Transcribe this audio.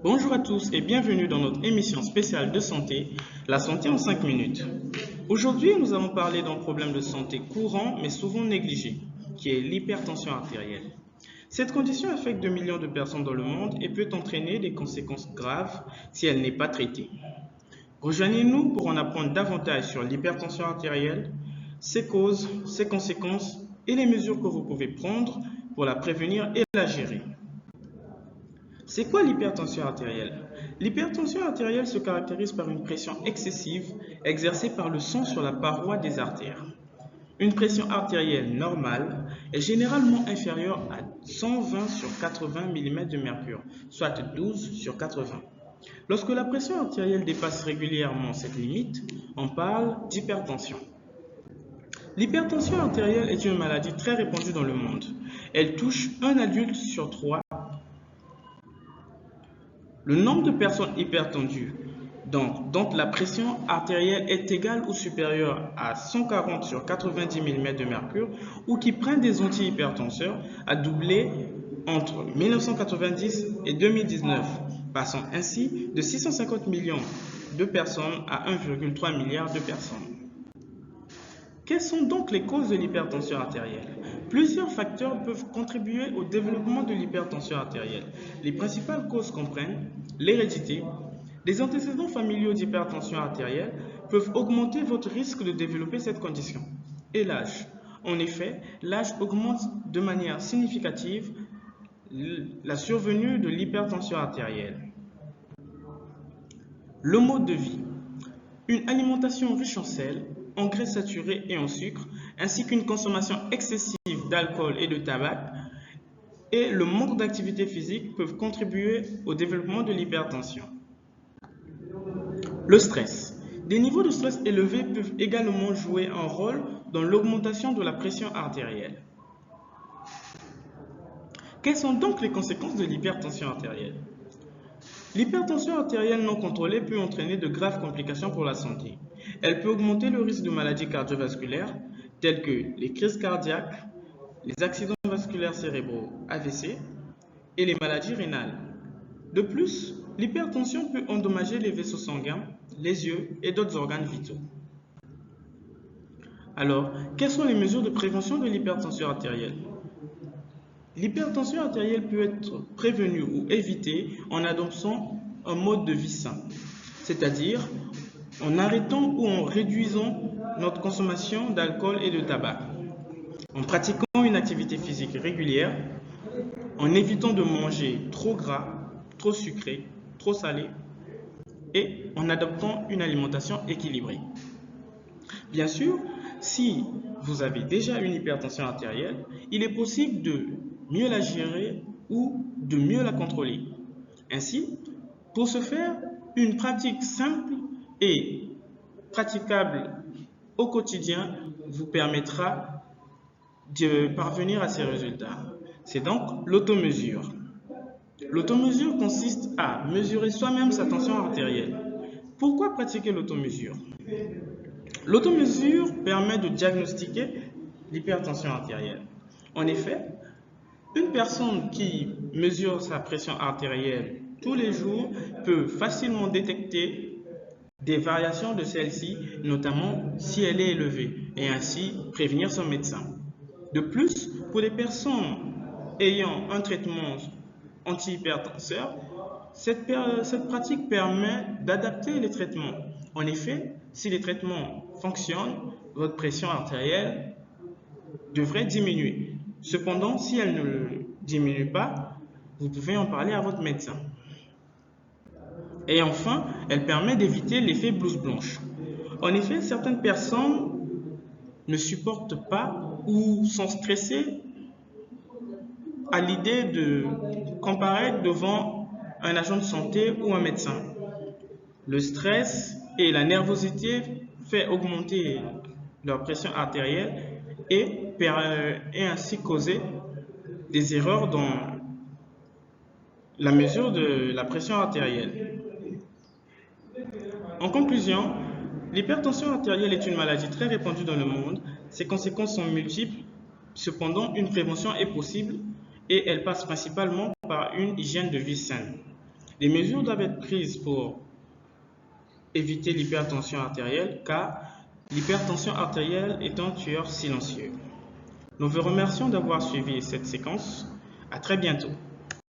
Bonjour à tous et bienvenue dans notre émission spéciale de santé, la santé en 5 minutes. Aujourd'hui, nous allons parler d'un problème de santé courant mais souvent négligé, qui est l'hypertension artérielle. Cette condition affecte 2 millions de personnes dans le monde et peut entraîner des conséquences graves si elle n'est pas traitée. Rejoignez-nous pour en apprendre davantage sur l'hypertension artérielle, ses causes, ses conséquences et les mesures que vous pouvez prendre pour la prévenir et la gérer. C'est quoi l'hypertension artérielle? L'hypertension artérielle se caractérise par une pression excessive exercée par le sang sur la paroi des artères. Une pression artérielle normale est généralement inférieure à 120 sur 80 mm de mercure, soit 12 sur 80. Lorsque la pression artérielle dépasse régulièrement cette limite, on parle d'hypertension. L'hypertension artérielle est une maladie très répandue dans le monde. Elle touche un adulte sur 3. Le nombre de personnes hypertendues, dont la pression artérielle est égale ou supérieure à 140 sur 90 mm de mercure ou qui prennent des antihypertenseurs, a doublé entre 1990 et 2019, passant ainsi de 650 millions de personnes à 1,3 milliard de personnes. Quelles sont donc les causes de l'hypertension artérielle? Plusieurs facteurs peuvent contribuer au développement de l'hypertension artérielle. Les principales causes comprennent l'hérédité. Les antécédents familiaux d'hypertension artérielle peuvent augmenter votre risque de développer cette condition. Et l'âge. En effet, l'âge augmente de manière significative la survenue de l'hypertension artérielle. Le mode de vie. Une alimentation riche en sel, en graisses saturées et en sucre, ainsi qu'une consommation excessive d'alcool et de tabac, et le manque d'activité physique peuvent contribuer au développement de l'hypertension. Le stress. Des niveaux de stress élevés peuvent également jouer un rôle dans l'augmentation de la pression artérielle. Quelles sont donc les conséquences de l'hypertension artérielle? L'hypertension artérielle non contrôlée peut entraîner de graves complications pour la santé. Elle peut augmenter le risque de maladies cardiovasculaires telles que les crises cardiaques, les accidents vasculaires cérébraux AVC et les maladies rénales. De plus, l'hypertension peut endommager les vaisseaux sanguins, les yeux et d'autres organes vitaux. Alors, quelles sont les mesures de prévention de l'hypertension artérielle? L'hypertension artérielle peut être prévenue ou évitée en adoptant un mode de vie sain, c'est-à-dire en arrêtant ou en réduisant notre consommation d'alcool et de tabac, en pratiquant une activité physique régulière, en évitant de manger trop gras, trop sucré, trop salé et en adoptant une alimentation équilibrée. Bien sûr, si vous avez déjà une hypertension artérielle, il est possible de mieux la gérer ou de mieux la contrôler. Ainsi, pour ce faire, une pratique simple et praticable au quotidien vous permettra de parvenir à ces résultats. C'est donc l'automesure. L'automesure consiste à mesurer soi-même sa tension artérielle. Pourquoi pratiquer l'automesure? L'automesure permet de diagnostiquer l'hypertension artérielle. En effet, une personne qui mesure sa pression artérielle tous les jours peut facilement détecter des variations de celle-ci, notamment si elle est élevée, et ainsi prévenir son médecin. De plus, pour les personnes ayant un traitement antihypertenseur, cette pratique permet d'adapter les traitements. En effet, si les traitements fonctionnent, votre pression artérielle devrait diminuer. Cependant, si elle ne diminue pas, vous pouvez en parler à votre médecin. Et enfin, elle permet d'éviter l'effet blouse blanche. En effet, certaines personnes ne supportent pas ou sont stressées à l'idée de comparaître devant un agent de santé ou un médecin. Le stress et la nervosité font augmenter leur pression artérielle et ainsi causer des erreurs dans la mesure de la pression artérielle. En conclusion, l'hypertension artérielle est une maladie très répandue dans le monde. Ses conséquences sont multiples. Cependant, une prévention est possible et elle passe principalement par une hygiène de vie saine. Des mesures doivent être prises pour éviter l'hypertension artérielle, car l'hypertension artérielle est un tueur silencieux. Nous vous remercions d'avoir suivi cette séquence. À très bientôt.